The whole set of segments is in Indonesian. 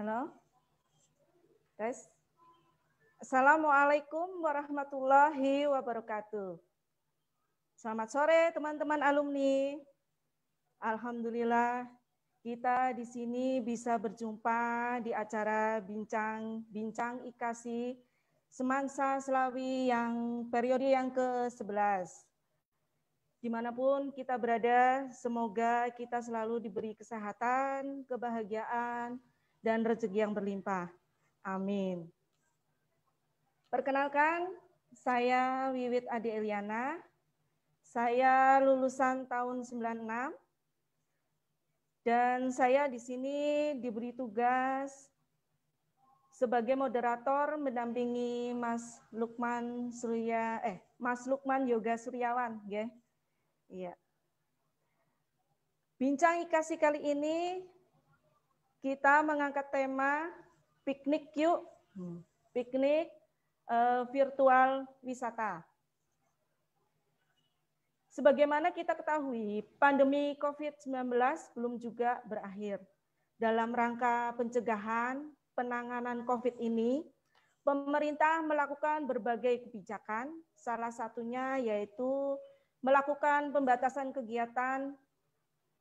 Halo, guys. Assalamualaikum warahmatullahi wabarakatuh. Selamat sore teman-teman alumni. Alhamdulillah kita di sini bisa berjumpa di acara bincang IKASI Semansa Slawi yang periode yang ke-11. Dimanapun kita berada, semoga kita selalu diberi kesehatan, kebahagiaan, dan rezeki yang berlimpah. Amin. Perkenalkan, saya Wiwit Ade Eliana. Saya lulusan tahun 96. Dan saya di sini diberi tugas sebagai moderator mendampingi Mas Lukman Yoga Suryawan, ya. Iya. Bincang IKASI kali ini kita mengangkat tema piknik yuk, piknik virtual wisata. Sebagaimana kita ketahui, pandemi COVID-19 belum juga berakhir. Dalam rangka pencegahan penanganan COVID ini, pemerintah melakukan berbagai kebijakan, salah satunya yaitu melakukan pembatasan kegiatan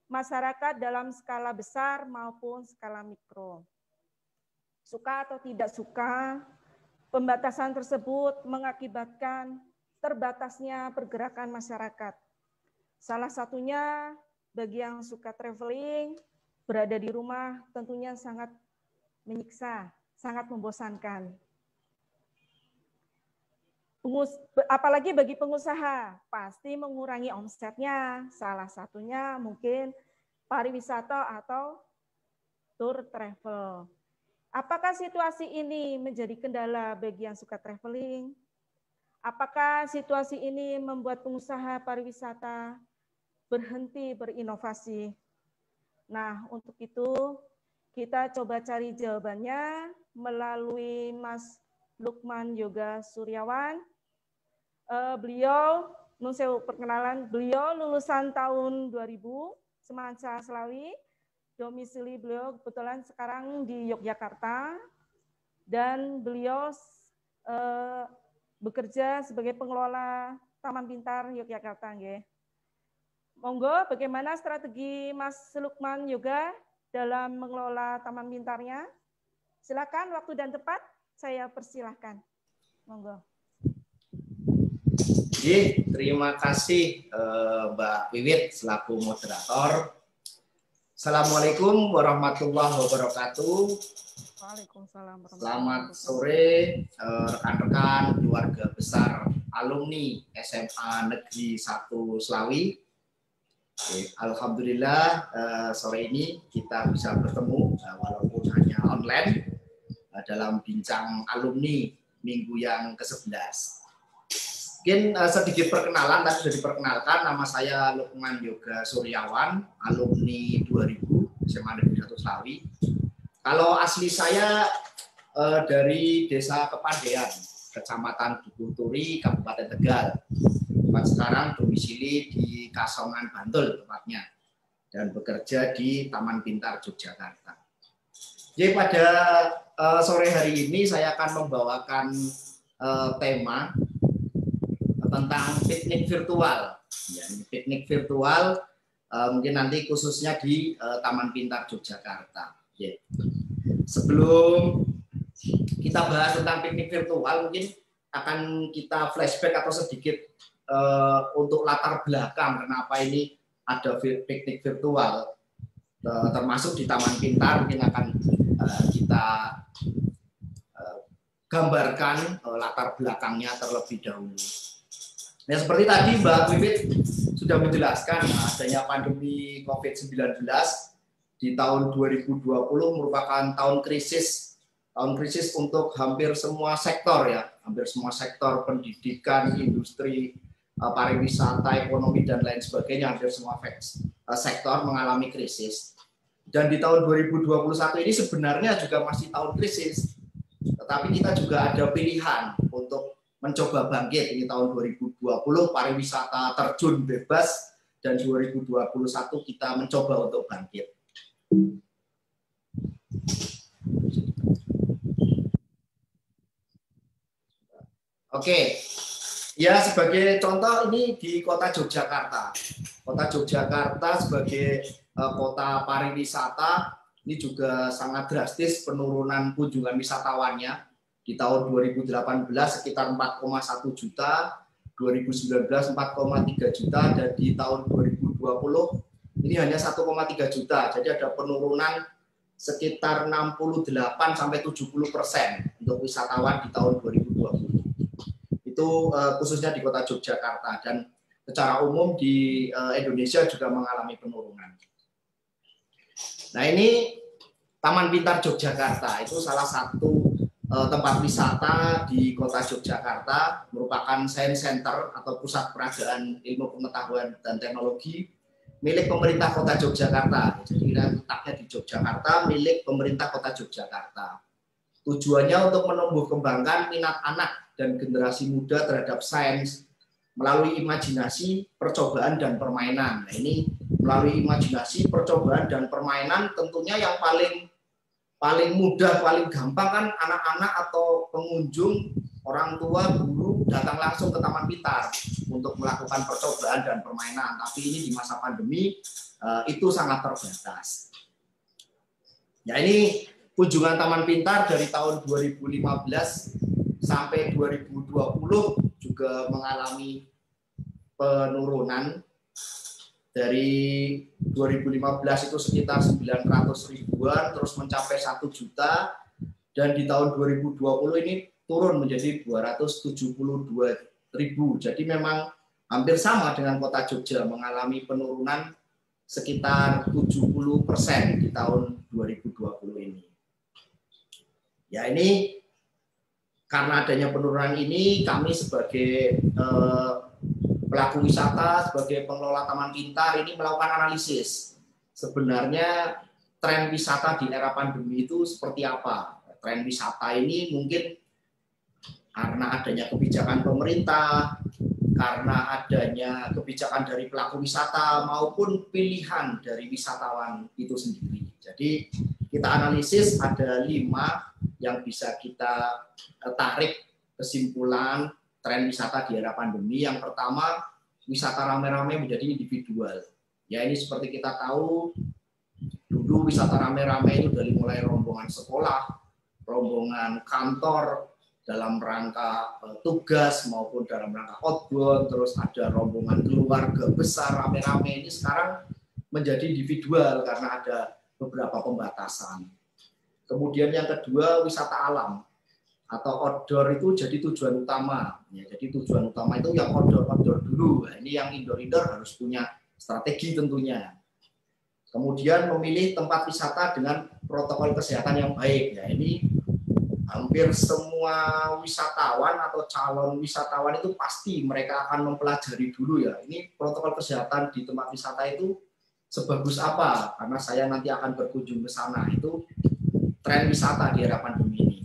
masyarakat dalam skala besar maupun skala mikro. Suka atau tidak suka, pembatasan tersebut mengakibatkan terbatasnya pergerakan masyarakat. Salah satunya bagi yang suka traveling, berada di rumah tentunya sangat menyiksa, sangat membosankan. Apalagi bagi pengusaha, pasti mengurangi omsetnya. Salah satunya mungkin pariwisata atau tour travel. Apakah situasi ini menjadi kendala bagi yang suka traveling? Apakah situasi ini membuat pengusaha pariwisata berhenti berinovasi? Nah, untuk itu kita coba cari jawabannya melalui Mas Lukman Yoga Suryawan. Beliau lulusan tahun 2000, Semansa Slawi. Domisili beliau kebetulan sekarang di Yogyakarta dan beliau bekerja sebagai pengelola Taman Pintar Yogyakarta. Monggo, bagaimana strategi Mas Lukman Yoga dalam mengelola Taman Pintarnya? Silakan, waktu dan tempat saya persilahkan. Monggo. Terima kasih Mbak Wiwit selaku moderator. Assalamualaikum warahmatullahi wabarakatuh. Waalaikumsalam warahmatullahi wabarakatuh. Selamat sore rekan-rekan keluarga besar alumni SMA Negeri 1 Slawi. Alhamdulillah sore ini kita bisa bertemu walaupun hanya online dalam bincang alumni minggu yang ke-11. Mungkin sedikit perkenalan, tadi sudah diperkenalkan, nama saya Lukman Yoga Suryawan, alumni 2000 SMA Negeri 1 Slawi. Kalau asli saya dari Desa Kepandean, Kecamatan Dukuturi, Kabupaten Tegal. Tempat sekarang domisili di Kasongan, Bantul tempatnya, dan bekerja di Taman Pintar Yogyakarta. Jadi pada sore hari ini saya akan membawakan tema tentang piknik virtual. Ya, piknik virtual mungkin nanti khususnya di Taman Pintar Yogyakarta. Ya. Sebelum kita bahas tentang piknik virtual, mungkin akan kita flashback atau sedikit untuk latar belakang kenapa ini ada piknik virtual, termasuk di Taman Pintar. Mungkin akan kita gambarkan latar belakangnya terlebih dahulu. Nah, seperti tadi Mbak Wiwit sudah menjelaskan adanya pandemi COVID-19 di tahun 2020 merupakan tahun krisis untuk hampir semua sektor ya, hampir semua sektor pendidikan, industri, pariwisata, ekonomi dan lain sebagainya, hampir semua sektor mengalami krisis. Dan di tahun 2021 ini sebenarnya juga masih tahun krisis, tetapi kita juga ada pilihan untuk mencoba bangkit. Ini tahun 2020 pariwisata terjun bebas dan 2021 kita mencoba untuk bangkit. Oke, ya sebagai contoh ini di kota Yogyakarta. Kota Yogyakarta sebagai kota pariwisata ini juga sangat drastis penurunan kunjungan wisatawannya. Di tahun 2018 sekitar 4,1 juta, 2019 4,3 juta, dan di tahun 2020 ini hanya 1,3 juta. Jadi ada penurunan sekitar 68-70% untuk wisatawan di tahun 2020. Itu khususnya di kota Yogyakarta, dan secara umum di Indonesia juga mengalami penurunan. Nah, ini Taman Pintar Yogyakarta itu salah satu tempat wisata di kota Yogyakarta, merupakan science center atau pusat peragaan ilmu pengetahuan dan teknologi milik pemerintah kota Yogyakarta. Jadi letaknya di Yogyakarta, milik pemerintah kota Yogyakarta. Tujuannya untuk menumbuh kembangkan minat anak dan generasi muda terhadap sains melalui imajinasi, percobaan, dan permainan. Nah, ini melalui imajinasi, percobaan, dan permainan tentunya yang paling mudah, paling gampang kan anak-anak atau pengunjung, orang tua, guru datang langsung ke Taman Pintar untuk melakukan percobaan dan permainan. Tapi ini di masa pandemi itu sangat terbatas. Ya, ini kunjungan Taman Pintar dari tahun 2015 sampai 2020 juga mengalami penurunan. Dari 2015 itu sekitar 900 ribuan, terus mencapai 1 juta, dan di tahun 2020 ini turun menjadi 272 ribu. Jadi memang hampir sama dengan kota Jogja, mengalami penurunan sekitar 70% di tahun 2020 ini. Ya, ini karena adanya penurunan ini, kami sebagai pelaku wisata, sebagai pengelola Taman Pintar ini melakukan analisis. Sebenarnya tren wisata di era pandemi itu seperti apa? Tren wisata ini mungkin karena adanya kebijakan pemerintah, karena adanya kebijakan dari pelaku wisata, maupun pilihan dari wisatawan itu sendiri. Jadi kita analisis ada 5 yang bisa kita tarik kesimpulan tren wisata di era pandemi. Yang pertama, wisata rame-rame menjadi individual. Ya, ini seperti kita tahu, dulu wisata rame-rame itu dari mulai rombongan sekolah, rombongan kantor dalam rangka tugas maupun dalam rangka outbound, terus ada rombongan keluarga besar rame-rame. Ini sekarang menjadi individual karena ada beberapa pembatasan. Kemudian yang kedua, wisata alam atau outdoor itu jadi tujuan utama. Ya, jadi tujuan utama itu yang outdoor dulu. Nah, ini yang indoor harus punya strategi tentunya. Kemudian memilih tempat wisata dengan protokol kesehatan yang baik. Ya, ini hampir semua wisatawan atau calon wisatawan itu pasti mereka akan mempelajari dulu ya. Ini protokol kesehatan di tempat wisata itu sebagus apa? Karena saya nanti akan berkunjung ke sana. Itu tren wisata di era pandemi ini.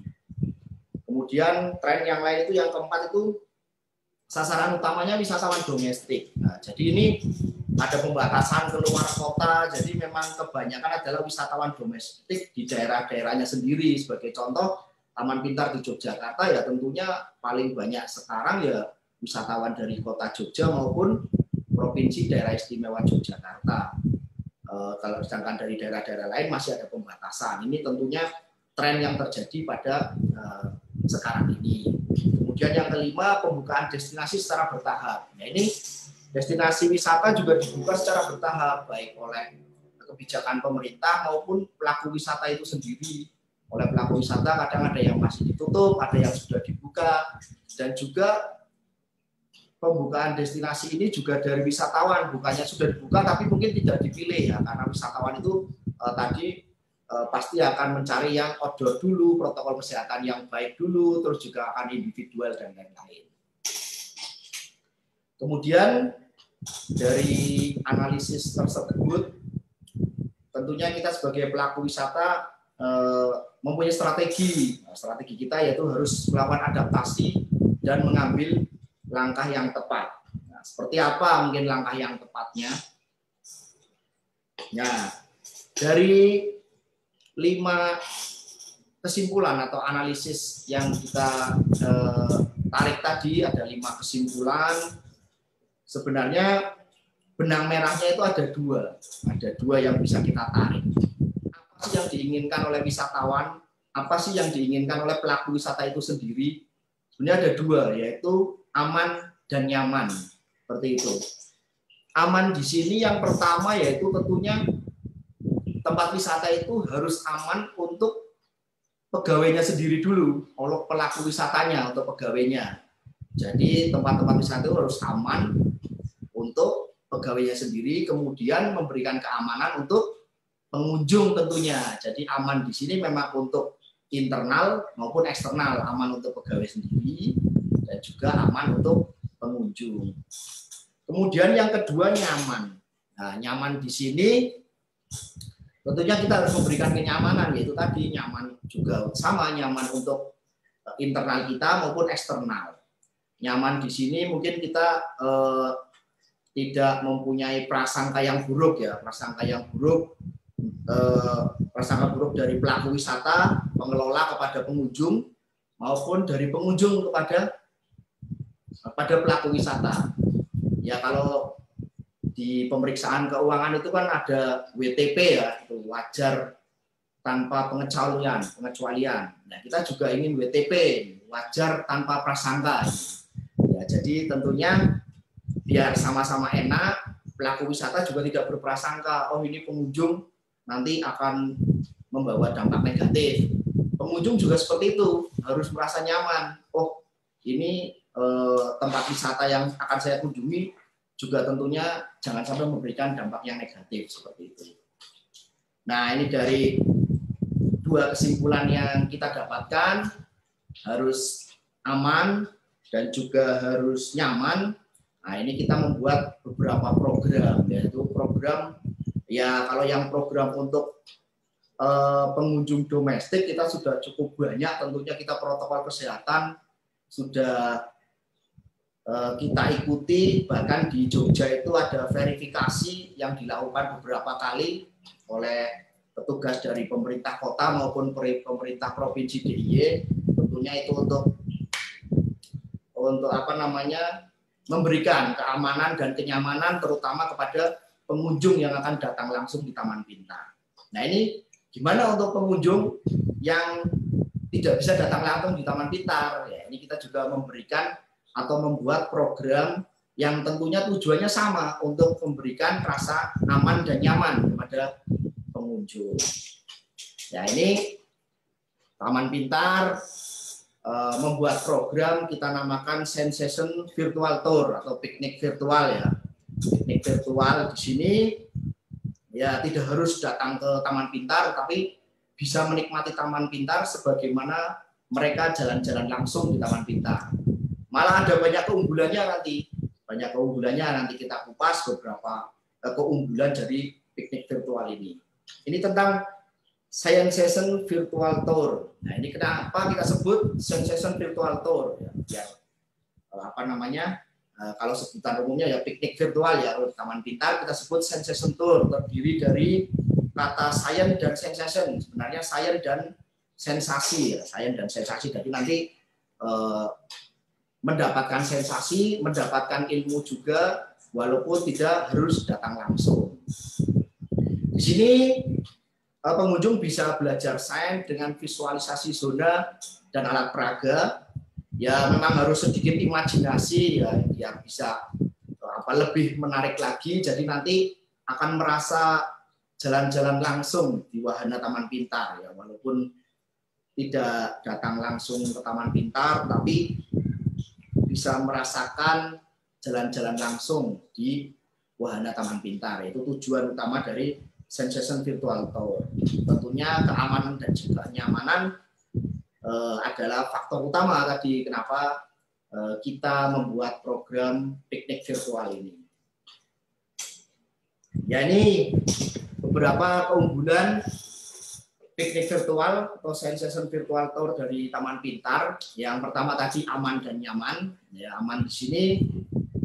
Kemudian tren yang lain itu yang keempat itu sasaran utamanya wisatawan domestik. Nah, jadi ini ada pembatasan keluar kota, jadi memang kebanyakan adalah wisatawan domestik di daerah-daerahnya sendiri. Sebagai contoh, Taman Pintar di Yogyakarta ya tentunya paling banyak sekarang ya wisatawan dari kota Jogja maupun provinsi daerah istimewa Yogyakarta. Kalau sedangkan dari daerah-daerah lain masih ada pembatasan. Ini tentunya tren yang terjadi pada sekarang ini. Kemudian yang kelima, pembukaan destinasi secara bertahap. Nah, ini destinasi wisata juga dibuka secara bertahap, baik oleh kebijakan pemerintah maupun pelaku wisata itu sendiri. Oleh pelaku wisata kadang ada yang masih ditutup, ada yang sudah dibuka, dan juga pembukaan destinasi ini juga dari wisatawan, bukannya sudah dibuka tapi mungkin tidak dipilih ya, karena wisatawan itu tadi pasti akan mencari yang outdoor dulu, protokol kesehatan yang baik dulu, terus juga akan individual dan lain-lain. Kemudian dari analisis tersebut, tentunya kita sebagai pelaku wisata mempunyai strategi. Strategi kita yaitu harus melakukan adaptasi dan mengambil langkah yang tepat. Nah, seperti apa mungkin langkah yang tepatnya? Nah, dari 5 kesimpulan atau analisis yang kita tarik tadi, ada 5 kesimpulan. Sebenarnya benang merahnya itu ada 2. Ada 2 yang bisa kita tarik. Apa sih yang diinginkan oleh wisatawan? Apa sih yang diinginkan oleh pelaku wisata itu sendiri? Sebenarnya ada 2, yaitu aman dan nyaman. Seperti itu. Aman di sini yang pertama yaitu tentunya tempat wisata itu harus aman untuk pegawainya sendiri dulu, oleh pelaku wisatanya untuk pegawainya. Jadi tempat-tempat wisata itu harus aman untuk pegawainya sendiri, kemudian memberikan keamanan untuk pengunjung tentunya. Jadi aman di sini memang untuk internal maupun eksternal, aman untuk pegawai sendiri dan juga aman untuk pengunjung. Kemudian yang kedua nyaman. Nah, nyaman di sini tentunya kita harus memberikan kenyamanan, yaitu tadi nyaman juga sama, nyaman untuk internal kita maupun eksternal. Nyaman di sini mungkin kita tidak mempunyai prasangka yang buruk ya, prasangka buruk dari pelaku wisata, pengelola kepada pengunjung maupun dari pengunjung kepada pelaku wisata. Ya kalau di pemeriksaan keuangan itu kan ada WTP ya, itu wajar tanpa pengecualian. Nah, kita juga ingin WTP, wajar tanpa prasangka. Ya, jadi tentunya biar sama-sama enak, pelaku wisata juga tidak berprasangka, oh ini pengunjung nanti akan membawa dampak negatif. Pengunjung juga seperti itu, harus merasa nyaman. Oh, ini tempat wisata yang akan saya kunjungi juga tentunya jangan sampai memberikan dampak yang negatif seperti itu. Nah, ini dari 2 kesimpulan yang kita dapatkan, harus aman dan juga harus nyaman. Nah, ini kita membuat beberapa program, yaitu program ya kalau yang program untuk pengunjung domestik kita sudah cukup banyak, tentunya kita protokol kesehatan sudah kita ikuti, bahkan di Jogja itu ada verifikasi yang dilakukan beberapa kali oleh petugas dari pemerintah kota maupun pemerintah provinsi DIY. Tentunya itu untuk memberikan keamanan dan kenyamanan terutama kepada pengunjung yang akan datang langsung di Taman Pintar. Nah, ini gimana untuk pengunjung yang tidak bisa datang langsung di Taman Pintar? Ya, ini kita juga memberikan atau membuat program yang tentunya tujuannya sama untuk memberikan rasa aman dan nyaman kepada pengunjung. Ya, ini Taman Pintar membuat program kita namakan Sensation Virtual Tour atau piknik virtual ya. Piknik virtual di sini ya tidak harus datang ke Taman Pintar, tapi bisa menikmati Taman Pintar sebagaimana mereka jalan-jalan langsung di Taman Pintar. Malah ada banyak keunggulannya nanti kita kupas beberapa keunggulan dari piknik virtual ini. Ini tentang Sensation Virtual Tour. Nah, ini kenapa kita sebut Sensation Virtual Tour ya, kalau sebutan umumnya ya piknik virtual ya, di Taman Pintar kita sebut Sensation Tour, terdiri dari kata science dan sensation. Sebenarnya science dan sensasi ya, science dan sensasi. Jadi nanti mendapatkan sensasi, mendapatkan ilmu juga, walaupun tidak harus datang langsung. Di sini pengunjung bisa belajar sains dengan visualisasi zona dan alat peraga. Ya memang harus sedikit imajinasi ya, biar bisa lebih menarik lagi. Jadi nanti akan merasa jalan-jalan langsung di wahana Taman Pintar ya, walaupun tidak datang langsung ke Taman Pintar, tapi bisa merasakan jalan-jalan langsung di wahana Taman Pintar. Itu tujuan utama dari Sensation Virtual Tour. Tentunya keamanan dan juga kenyamanan adalah faktor utama tadi kenapa kita membuat program piknik virtual ini. Ya, ini beberapa keunggulan piknik virtual atau Sensation Virtual Tour dari Taman Pintar. Yang pertama tadi aman dan nyaman. Ya, aman di sini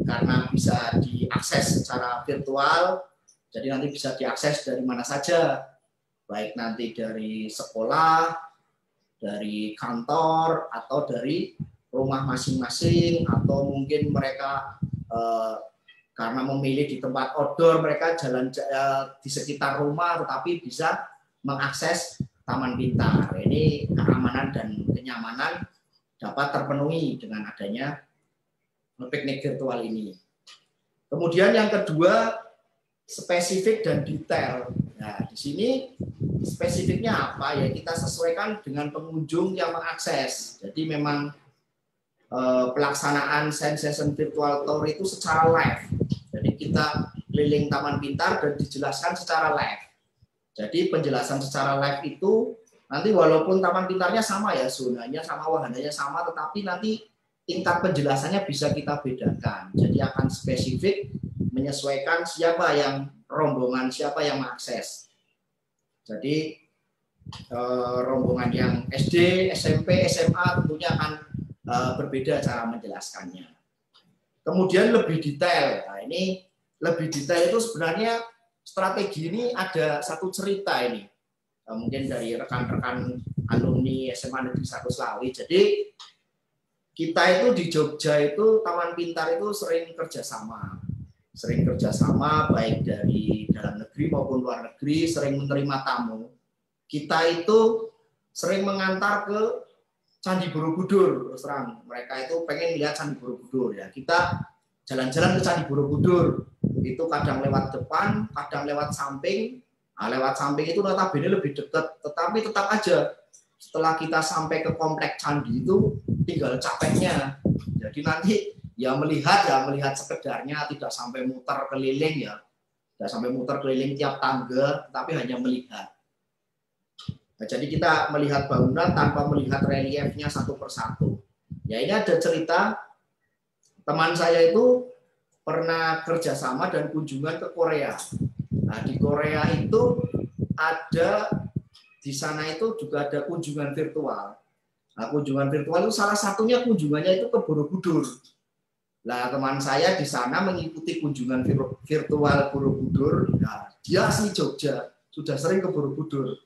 karena bisa diakses secara virtual. Jadi nanti bisa diakses dari mana saja, baik nanti dari sekolah, dari kantor atau dari rumah masing-masing, atau mungkin mereka karena memilih di tempat outdoor, mereka jalan di sekitar rumah tetapi bisa mengakses Taman Pintar. Ini keamanan dan kenyamanan dapat terpenuhi dengan adanya piknik virtual ini. Kemudian yang kedua, spesifik dan detail. Nah, di sini spesifiknya apa ya? Kita sesuaikan dengan pengunjung yang mengakses. Jadi memang pelaksanaan sensation virtual tour itu secara live. Jadi kita keliling Taman Pintar dan dijelaskan secara live. Jadi penjelasan secara live itu nanti walaupun Taman Pintarnya sama ya, zonanya sama, wahananya sama, tetapi nanti tingkat penjelasannya bisa kita bedakan. Jadi akan spesifik menyesuaikan siapa yang rombongan, siapa yang mengakses. Jadi rombongan yang SD, SMP, SMA tentunya akan berbeda cara menjelaskannya. Kemudian lebih detail. Nah, ini lebih detail itu sebenarnya strategi ini ada satu cerita ini. Mungkin dari rekan-rekan alumni SMA Negeri 1 Slawi. Jadi kita itu di Jogja itu Taman Pintar itu sering kerjasama baik dari dalam negeri maupun luar negeri, sering menerima tamu. Kita itu sering mengantar ke Candi Borobudur, terus terang mereka itu pengen lihat Candi Borobudur ya. Kita jalan-jalan ke Candi Borobudur, itu kadang lewat depan, kadang lewat samping. Nah, lewat samping itu notabene lebih dekat, tetapi tetap aja setelah kita sampai ke komplek candi itu tinggal capeknya. Jadi nanti ya melihat sekedarnya, tidak sampai muter keliling ya, tidak sampai muter keliling tiap tangga, tapi hanya melihat. Nah, jadi kita melihat bangunan tanpa melihat reliefnya satu persatu. Ya ini ada cerita teman saya itu pernah kerjasama dan kunjungan ke Korea. Nah di Korea itu ada di sana itu juga ada kunjungan virtual. Nah kunjungan virtual itu salah satunya kunjungannya itu ke Borobudur. Nah, teman saya di sana mengikuti kunjungan virtual Borobudur. Nah, dia asli Jogja, sudah sering ke Borobudur.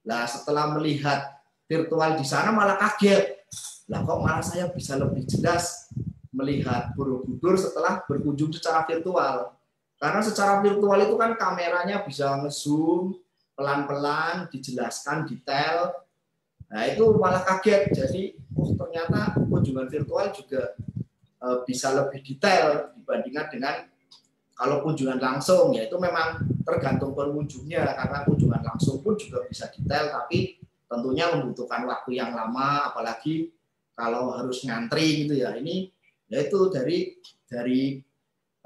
Nah, setelah melihat virtual di sana malah kaget. Lah kok malah saya bisa lebih jelas melihat Borobudur setelah berkunjung secara virtual. Karena secara virtual itu kan kameranya bisa nge-zoom pelan-pelan, dijelaskan detail. Nah, itu malah kaget. Jadi, ternyata kunjungan virtual juga bisa lebih detail dibandingkan dengan kalau kunjungan langsung, ya itu memang tergantung pengunjungnya, karena kunjungan langsung pun juga bisa detail, tapi tentunya membutuhkan waktu yang lama, apalagi kalau harus ngantri gitu ya. Ini yaitu dari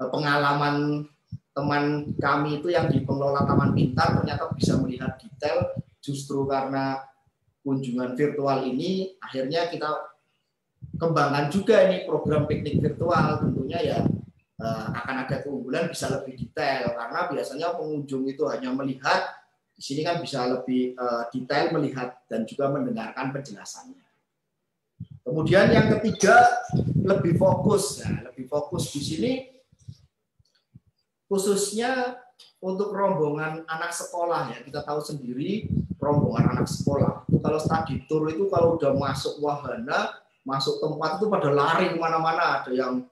pengalaman teman kami itu yang di pengelola Taman Pintar, ternyata bisa melihat detail justru karena kunjungan virtual ini. Akhirnya kita kembangkan juga ini program piknik virtual, tentunya ya akan ada keunggulan, bisa lebih detail karena biasanya pengunjung itu hanya melihat, di sini kan bisa lebih detail melihat dan juga mendengarkan penjelasannya. Kemudian yang ketiga lebih fokus. Nah, lebih fokus di sini khususnya untuk rombongan anak sekolah ya. Kita tahu sendiri rombongan anak sekolah itu kalau study tour itu kalau udah masuk wahana, masuk tempat itu pada lari kemana-mana, ada yang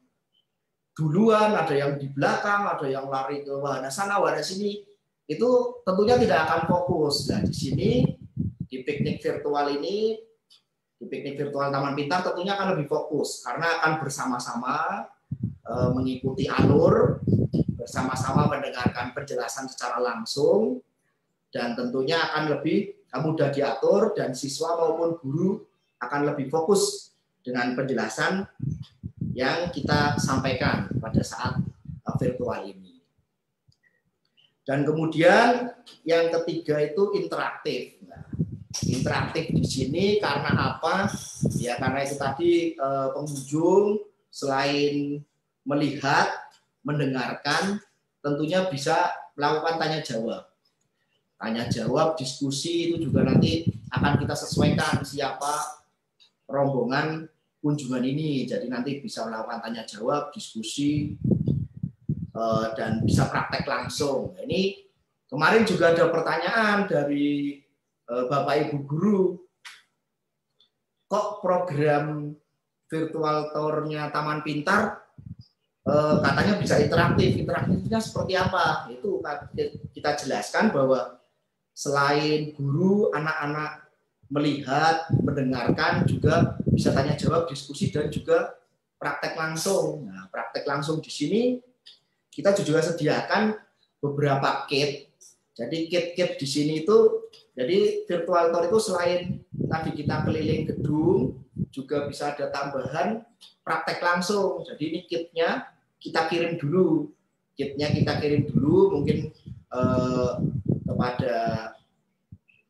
duluan, ada yang di belakang, ada yang lari ke wahana sana, wahana sini. Itu tentunya tidak akan fokus. Nah, di sini di piknik virtual ini, di piknik virtual Taman Pintar tentunya akan lebih fokus karena akan bersama-sama mengikuti alur, bersama-sama mendengarkan penjelasan secara langsung, dan tentunya akan lebih mudah diatur dan siswa maupun guru akan lebih fokus dengan penjelasan yang kita sampaikan pada saat virtual ini. Dan kemudian yang ketiga itu interaktif. Nah, interaktif di sini karena apa? Ya karena itu tadi pengunjung selain melihat, mendengarkan, tentunya bisa melakukan tanya jawab. Tanya jawab, diskusi itu juga nanti akan kita sesuaikan siapa rombongan kunjungan ini. Jadi nanti bisa melakukan tanya jawab, diskusi, dan bisa praktek langsung. Nah, ini kemarin juga ada pertanyaan dari Bapak Ibu guru. kok program virtual tour-nya Taman Pintar katanya bisa interaktif. Interaktifnya seperti apa? Itu kita jelaskan bahwa selain guru, anak-anak melihat, mendengarkan, juga bisa tanya jawab, diskusi, dan juga praktek langsung. Nah, praktek langsung di sini kita juga sediakan beberapa kit. Jadi kit-kit di sini itu, jadi virtual tour itu selain tadi kita keliling gedung, juga bisa ada tambahan praktek langsung. Jadi ini kitnya kita kirim dulu. Kitnya kita kirim dulu mungkin kepada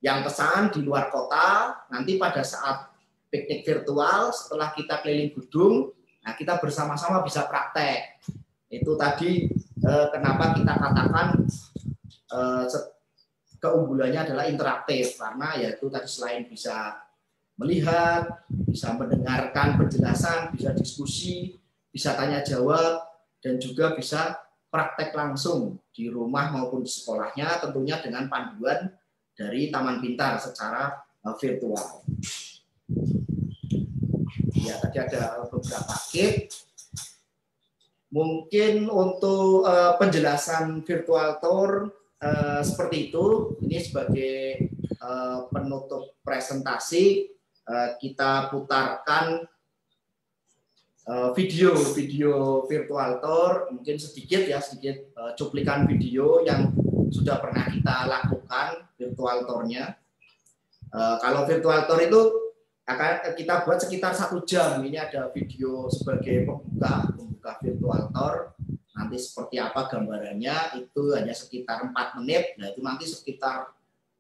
yang pesan di luar kota. Nanti pada saat piknik virtual, setelah kita keliling gedung, nah kita bersama-sama bisa praktek. Itu tadi kenapa kita katakan keunggulannya adalah interaktif, karena yaitu tadi selain bisa melihat, bisa mendengarkan penjelasan, bisa diskusi, bisa tanya jawab, dan juga bisa praktek langsung di rumah maupun di sekolahnya, tentunya dengan panduan dari Taman Pintar secara virtual. Ya, tadi ada beberapa kit. Mungkin untuk penjelasan virtual tour seperti itu. Ini sebagai penutup presentasi, kita putarkan video virtual tour, mungkin sedikit cuplikan video yang sudah pernah kita lakukan virtual tour-nya. Kalau virtual tour itu akan kita buat sekitar 1 jam. Ini ada video sebagai pembuka virtual tour. Nanti seperti apa gambarannya itu hanya sekitar 4 menit. Nah, itu nanti sekitar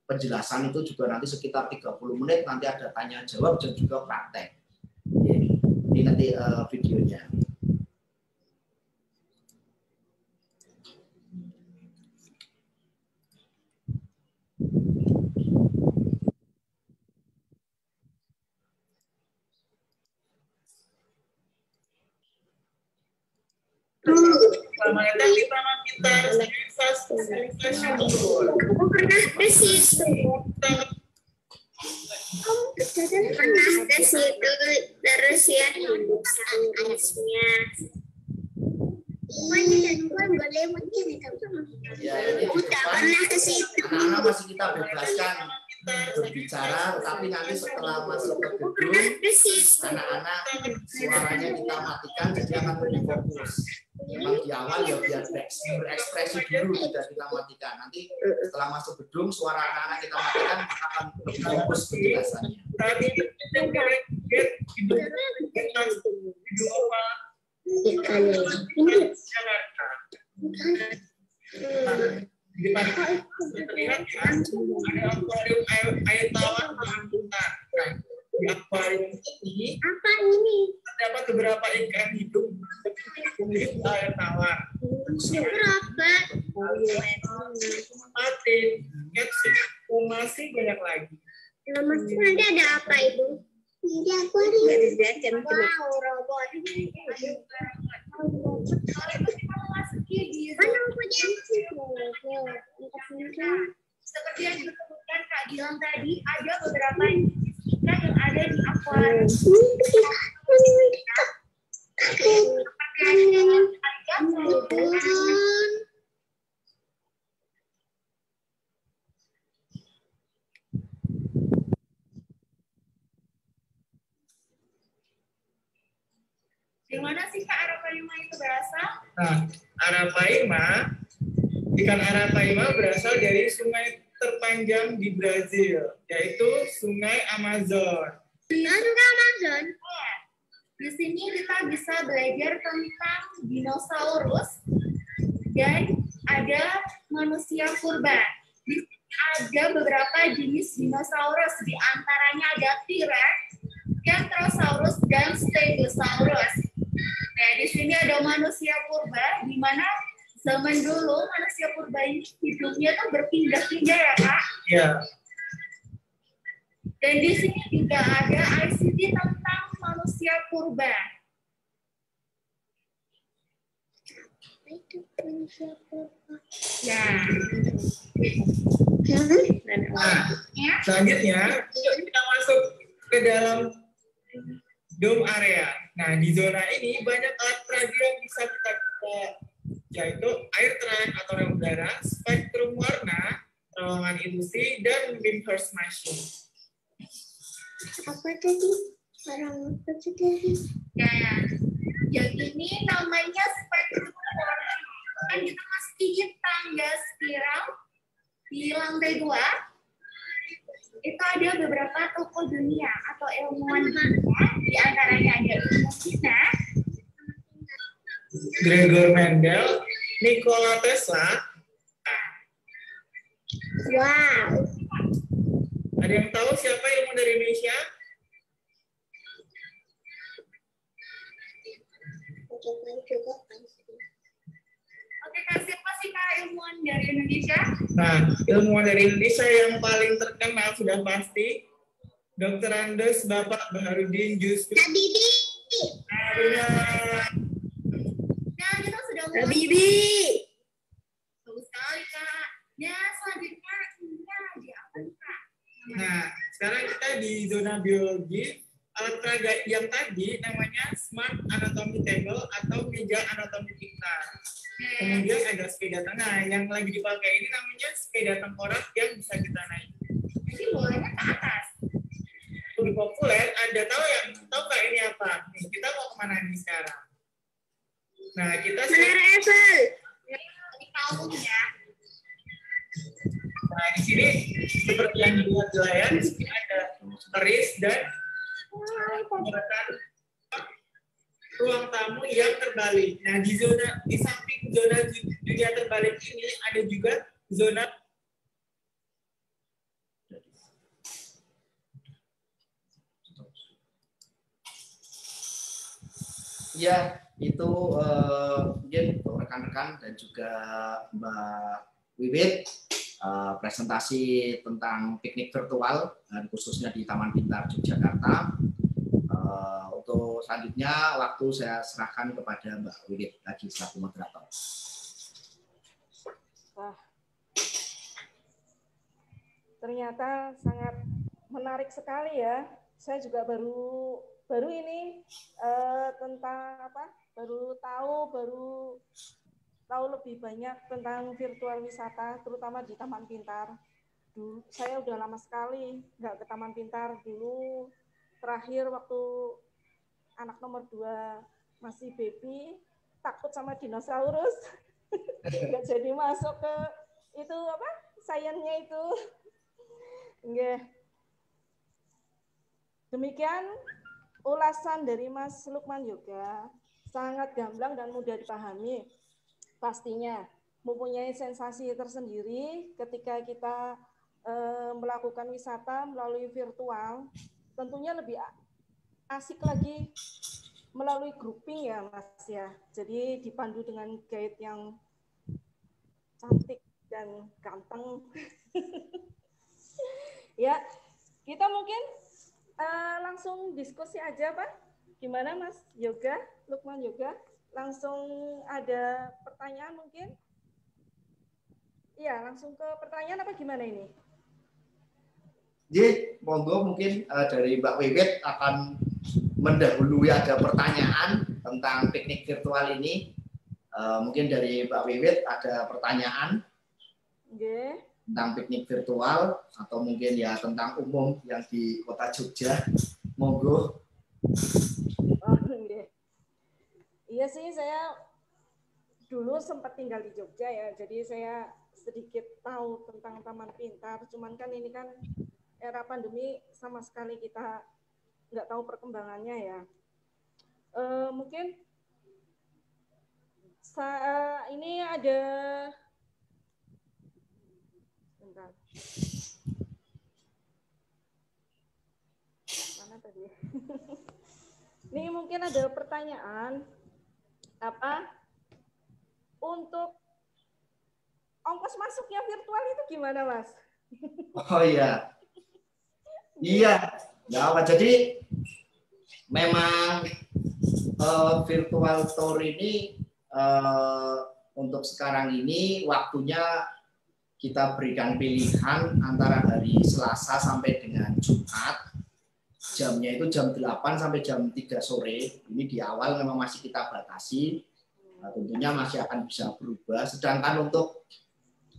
penjelasan itu juga nanti sekitar 30 menit. Nanti ada tanya jawab dan juga praktek. Ini nanti videonya. Selamat datang di Taman Pintar. Aku pernah ke situ. Pernah ke situ terus ya aisnya. Boleh mungkin Ya, ini udah pernah ke situ. anak-anak masih kita bebaskan berbicara, tetapi nanti setelah masuk ke gedung, anak-anak suaranya kita matikan, jadi akan lebih fokus. Memang di awal ya biar berekspresi dulu tidak kita matikan. Nanti setelah masuk gedung, suara anak-anak kita matikan akan lebih fokus penjelasannya. Di terlihat kan ada akuarium air tawar Taman Pintar. Di akuarium ini terdapat beberapa ikan hidup pemilik air tawar. Berapa? Patin, Catfish, masih banyak lagi. nanti ada apa Ibu? Di akuarium. Wow, robot. Seperti yang disebutkan Kak Gilang tadi, ada beberapa ikan yang ada di akuarium. Di mana sih Kak Arapaima itu berasal? Nah, ikan Arapaima berasal dari sungai terpanjang di Brazil, yaitu Sungai Amazon. Sungai Amazon? Di sini kita bisa belajar tentang dinosaurus dan ada manusia purba. Di sini ada beberapa jenis dinosaurus, di antaranya ada T-Rex, Kentrosaurus, dan Stegosaurus. Nah, di sini ada manusia purba, di mana zaman dulu manusia purba ini hidupnya tuh berpindah-pindah ya Kak? Ya. Dan di sini juga ada ICT tentang manusia purba. Ya. Nah, selanjutnya, yuk kita masuk ke dalam dome area. Nah, di zona ini banyak alat peraga yang bisa kita yaitu air trap atau rem udara, spektrum warna, terowongan ilusi, dan Wimshurst machine. Apa tadi? Orang apa tadi? Nah, yang ini namanya spektrum warna. Kan kita masih di tangga spiral di lantai 2. Itu ada beberapa tokoh dunia atau ilmuwan dunia, di antaranya ada Ibnu Sina, Gregor Mendel, Nikola Tesla. wow, Ada yang tahu siapa ilmuwan dari Indonesia? oke Kak, siapa sih Kak ilmuwan dari Indonesia? Nah, ilmuwan dari Indonesia yang paling terkenal sudah pasti Dr. Andes Bapak Baharudin Yusuf. Habibie. Nah, benar. Nah, kita sudah mulai. Habibie. Bagus sekali Kak. Ya, selanjutnya ini ada apa nih Kak? Nah, sekarang kita di zona biologi. Alat peraga yang tadi namanya Smart Anatomy Table atau meja anatomi pintar. Kemudian ada sepeda tengah yang lagi dipakai ini namanya sepeda tengkorak yang bisa kita naik. Jadi bolanya ke atas. Lebih populer, ada tahu nggak ini apa? Nih, kita mau kemana nih sekarang? Nah, kita Menara Eiffel. Di kalung ya. Nah, di sini seperti yang dilihat di layar, di sini ada keris dan ruang tamu yang terbalik. Nah, di samping zona dunia terbalik ini ada juga zona Ya, itu mungkin rekan-rekan dan juga Mbak Wiwit presentasi tentang piknik virtual dan khususnya di Taman Pintar Yogyakarta. Untuk selanjutnya waktu saya serahkan kepada Mbak Wiwit lagi selaku moderator. Wah, ternyata sangat menarik sekali ya. Saya juga baru ini tentang apa? Baru tahu lebih banyak tentang virtual wisata, terutama di Taman Pintar. Dulu saya udah lama sekali nggak ke Taman Pintar. Dulu terakhir waktu anak nomor 2 masih baby, takut sama dinosaurus, nggak jadi masuk ke itu apa? Sainsnya itu. Nggih. Demikian ulasan dari Mas Lukman Yoga, sangat gamblang dan mudah dipahami. Pastinya mempunyai sensasi tersendiri ketika kita melakukan wisata melalui virtual. Tentunya lebih asik lagi melalui grouping ya Mas ya. Jadi dipandu dengan guide yang cantik dan ganteng. Ya, kita mungkin langsung diskusi aja Pak. Gimana Mas Yoga, Lukman Yoga? Langsung ada pertanyaan mungkin? Iya, langsung ke pertanyaan apa gimana ini? Jadi, monggo mungkin dari Mbak Wiwit akan mendahului ada pertanyaan tentang piknik virtual ini. Mungkin dari Mbak Wiwit ada pertanyaan tentang piknik virtual atau mungkin ya tentang umum yang di Kota Jogja. Monggo. Iya sih, saya dulu sempat tinggal di Jogja ya, jadi saya sedikit tahu tentang Taman Pintar. Cuman kan ini kan era pandemi sama sekali kita nggak tahu perkembangannya ya. Mungkin ini ada, bentar, mana tadi? Ini mungkin ada pertanyaan apa untuk ongkos masuknya virtual itu gimana Mas? Oh iya. Iya, nggak apa. Jadi memang virtual tour ini untuk sekarang ini waktunya kita berikan pilihan antara hari Selasa sampai dengan Jumat. Jamnya itu jam 8 sampai jam 3 sore. Ini di awal memang masih kita batasi. Nah, tentunya masih akan bisa berubah. Sedangkan untuk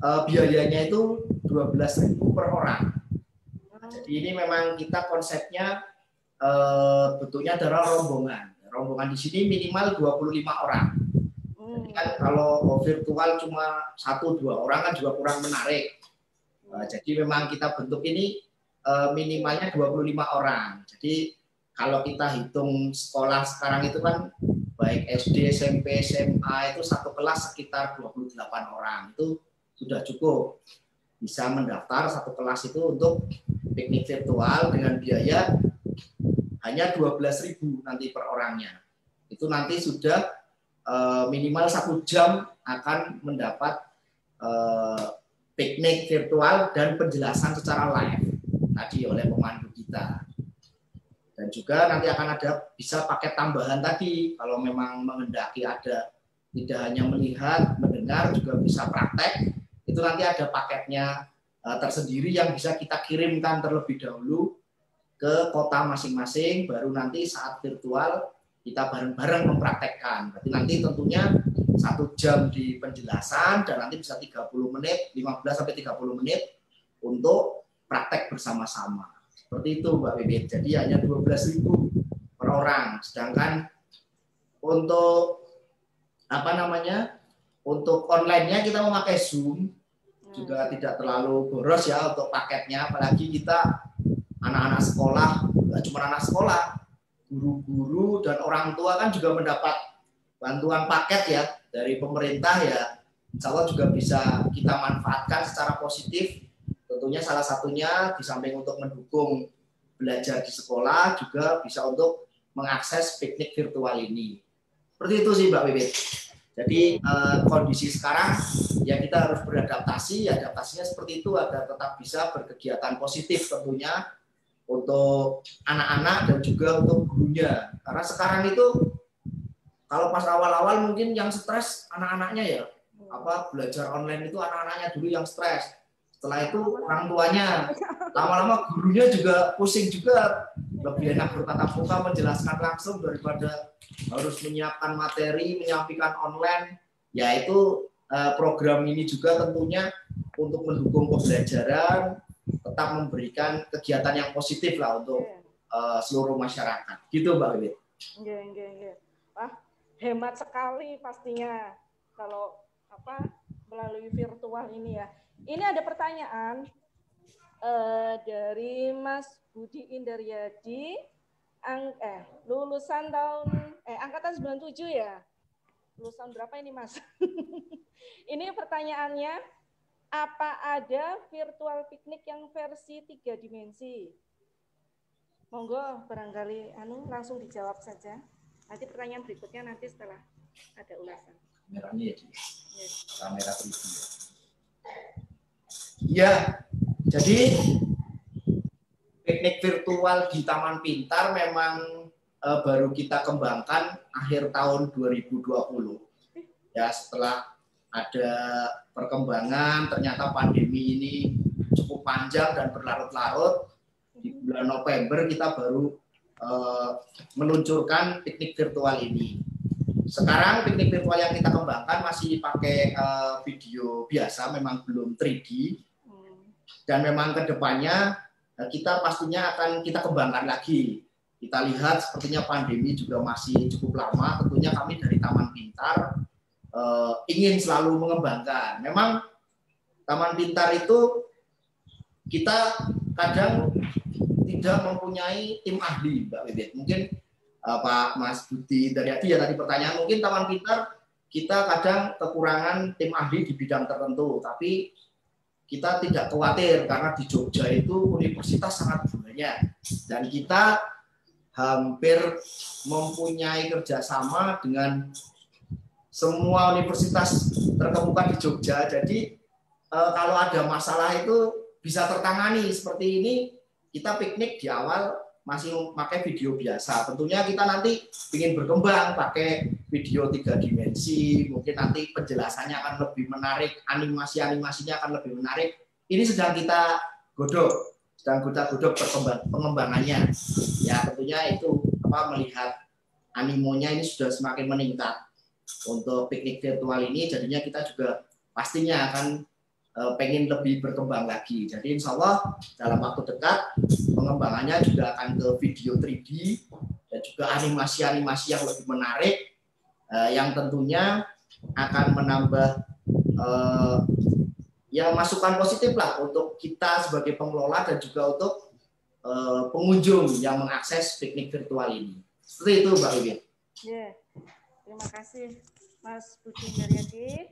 biayanya itu 12.000 per orang. Nah, jadi ini memang kita konsepnya bentuknya adalah rombongan. Rombongan di sini minimal 25 orang. Jadi kan kalau virtual cuma 1-2 orang kan juga kurang menarik. Jadi memang kita bentuk ini minimalnya 25 orang. Jadi kalau kita hitung sekolah sekarang itu kan baik SD, SMP, SMA itu satu kelas sekitar 28 orang. Itu sudah cukup. Bisa mendaftar satu kelas itu untuk piknik virtual dengan biaya hanya 12.000 nanti per orangnya. Itu nanti sudah minimal 1 jam akan mendapat piknik virtual dan penjelasan secara live tadi oleh pemandu kita. Dan juga nanti akan ada bisa paket tambahan tadi kalau memang menghendaki ada tidak hanya melihat, mendengar, juga bisa praktek. Itu nanti ada paketnya tersendiri yang bisa kita kirimkan terlebih dahulu ke kota masing-masing, baru nanti saat virtual kita bareng-bareng mempraktekkan. Berarti nanti tentunya 1 jam di penjelasan dan nanti bisa 30 menit, 15 sampai 30 menit untuk praktek bersama-sama. Seperti itu Mbak Bibit. Jadi hanya 12.000 per orang. Sedangkan untuk untuk online-nya kita memakai Zoom, juga tidak terlalu boros ya untuk paketnya. Apalagi kita anak-anak sekolah, nggak cuma anak sekolah, guru-guru dan orang tua kan juga mendapat bantuan paket ya dari pemerintah ya. Insya Allah juga bisa kita manfaatkan secara positif. Tentunya salah satunya di samping untuk mendukung belajar di sekolah juga bisa untuk mengakses piknik virtual ini. Seperti itu sih Mbak Bibit. Jadi kondisi sekarang ya kita harus beradaptasi, adaptasinya seperti itu agar tetap bisa berkegiatan positif tentunya untuk anak-anak dan juga untuk gurunya. Karena sekarang itu kalau pas awal-awal mungkin yang stres anak-anaknya ya, belajar online itu anak-anaknya dulu yang stres. Setelah itu orang tuanya, lama-lama gurunya juga pusing juga, lebih enak bertatap muka menjelaskan langsung daripada harus menyiapkan materi, menyampaikan online. Yaitu program ini juga tentunya untuk mendukung pembelajaran, tetap memberikan kegiatan yang positif lah untuk seluruh masyarakat. Gitu Mbak Bibit. Wah, hemat sekali pastinya kalau melalui virtual ini ya. Ini ada pertanyaan dari Mas Budi Indaryadi, lulusan angkatan 97 ya. Lulusan berapa ini Mas? Ini pertanyaannya, apa ada virtual piknik yang versi 3 dimensi? Monggo barangkali langsung dijawab saja. Nanti pertanyaan berikutnya nanti setelah ada ulasan. Kameranya ya, kamera pribadi. Ya, jadi piknik virtual di Taman Pintar memang baru kita kembangkan akhir tahun 2020. Ya, setelah ada perkembangan, ternyata pandemi ini cukup panjang dan berlarut-larut. Di bulan November kita baru meluncurkan piknik virtual ini. Sekarang piknik virtual yang kita kembangkan masih pakai video biasa, memang belum 3D. Dan memang kedepannya kita pastinya akan kita kembangkan lagi. Kita lihat sepertinya pandemi juga masih cukup lama. Tentunya kami dari Taman Pintar ingin selalu mengembangkan. Memang Taman Pintar itu kita kadang tidak mempunyai tim ahli, Mbak Bibit. Mungkin Pak Mas Budi Indaryadi ya tadi pertanyaan, mungkin Taman Pintar kita kadang kekurangan tim ahli di bidang tertentu, tapi kita tidak khawatir karena di Jogja itu universitas sangat banyak dan kita hampir mempunyai kerjasama dengan semua universitas terkemuka di Jogja. Jadi kalau ada masalah itu bisa tertangani. Seperti ini kita piknik di awal masih pakai video biasa. Tentunya kita nanti ingin berkembang pakai video 3 dimensi, mungkin nanti penjelasannya akan lebih menarik, animasinya akan lebih menarik. Ini sedang kita godok, pengembangannya. Ya, ya tentunya itu melihat animonya ini sudah semakin meningkat untuk piknik virtual ini, jadinya kita juga pastinya akan pengen lebih berkembang lagi. Jadi insya Allah dalam waktu dekat pengembangannya juga akan ke video 3D dan juga animasi-animasi yang lebih menarik yang tentunya akan menambah ya masukan positif lah untuk kita sebagai pengelola dan juga untuk pengunjung yang mengakses piknik virtual ini. Seperti itu Mbak Wiwit. Yeah. Terima kasih Mas Budi Daryadi.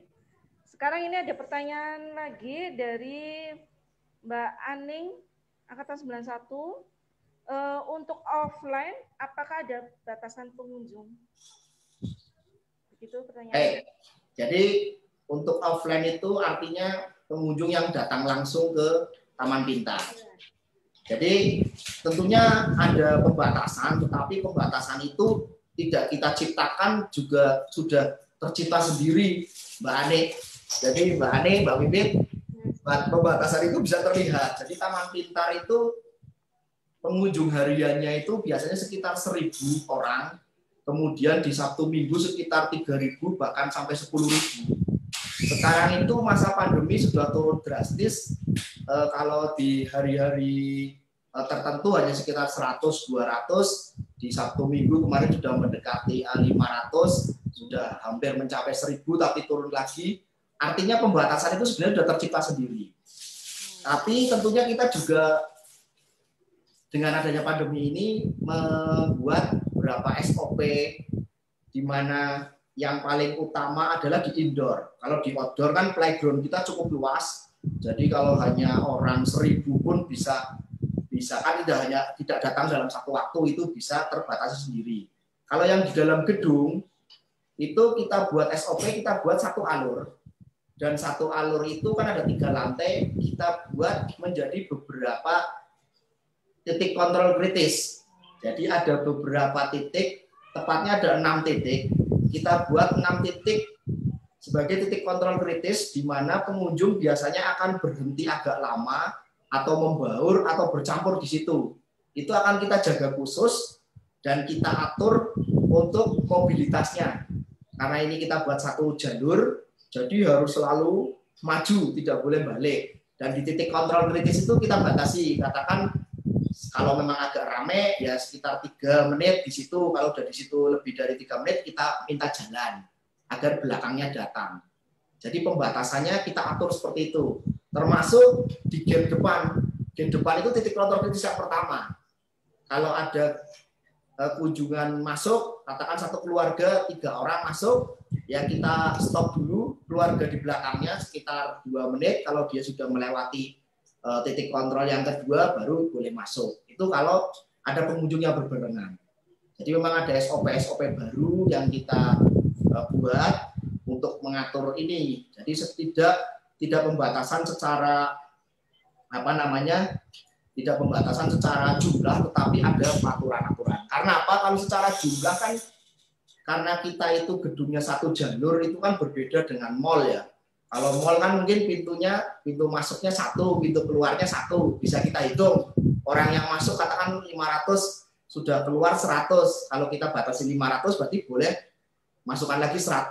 Sekarang ini ada pertanyaan lagi dari Mbak Aning, Angkatan 91. Untuk offline, apakah ada batasan pengunjung? Begitu pertanyaannya. Jadi untuk offline itu artinya pengunjung yang datang langsung ke Taman Pintar. Jadi tentunya ada pembatasan, tetapi pembatasan itu tidak kita ciptakan, juga sudah tercipta sendiri, Mbak Ane. Jadi Mbak Ane, Mbak Wiwit, pembatasan itu bisa terlihat. Jadi Taman Pintar itu pengunjung hariannya itu biasanya sekitar 1.000 orang, kemudian di Sabtu Minggu sekitar 3.000 bahkan sampai 10.000. Sekarang itu masa pandemi sudah turun drastis. Kalau di hari-hari tertentu hanya sekitar 100-200, di Sabtu Minggu kemarin sudah mendekati 500, sudah hampir mencapai 1.000 tapi turun lagi. Artinya pembatasan itu sebenarnya sudah tercipta sendiri. Tapi tentunya kita juga dengan adanya pandemi ini membuat beberapa SOP di mana yang paling utama adalah di indoor. Kalau di outdoor kan playground kita cukup luas. Jadi kalau hanya orang 1.000 pun bisa kan tidak datang dalam satu waktu, itu bisa terbatasi sendiri. Kalau yang di dalam gedung itu kita buat SOP, kita buat satu alur. Dan satu alur itu kan ada 3 lantai, kita buat menjadi beberapa titik kontrol kritis. Jadi ada beberapa titik, tepatnya ada 6 titik. Kita buat 6 titik sebagai titik kontrol kritis di mana pengunjung biasanya akan berhenti agak lama atau membaur atau bercampur di situ. Itu akan kita jaga khusus dan kita atur untuk mobilitasnya. Karena ini kita buat satu jalur, jadi harus selalu maju, tidak boleh balik. Dan di titik kontrol kritis itu kita batasi, katakan kalau memang agak rame ya sekitar 3 menit di situ, kalau udah di situ lebih dari 3 menit kita minta jalan agar belakangnya datang. Jadi pembatasannya kita atur seperti itu. Termasuk di gate depan. Gate depan itu titik kontrol kritis yang pertama. Kalau ada kunjungan masuk, katakan satu keluarga 3 orang masuk, ya kita stop dulu, keluarga di belakangnya sekitar 2 menit. Kalau dia sudah melewati titik kontrol yang kedua baru boleh masuk. Itu kalau ada pengunjung yang berbarengan. Jadi memang ada SOP baru yang kita buat untuk mengatur ini. Jadi tidak pembatasan secara tidak pembatasan secara jumlah, tetapi ada aturan-aturan. Karena apa? Kalau secara jumlah kan karena kita itu gedungnya satu jalur, itu kan berbeda dengan mall ya. Kalau mall kan mungkin pintu masuknya 1, pintu keluarnya 1, bisa kita hitung. Orang yang masuk katakan 500, sudah keluar 100. Kalau kita batasi 500 berarti boleh masukkan lagi 100.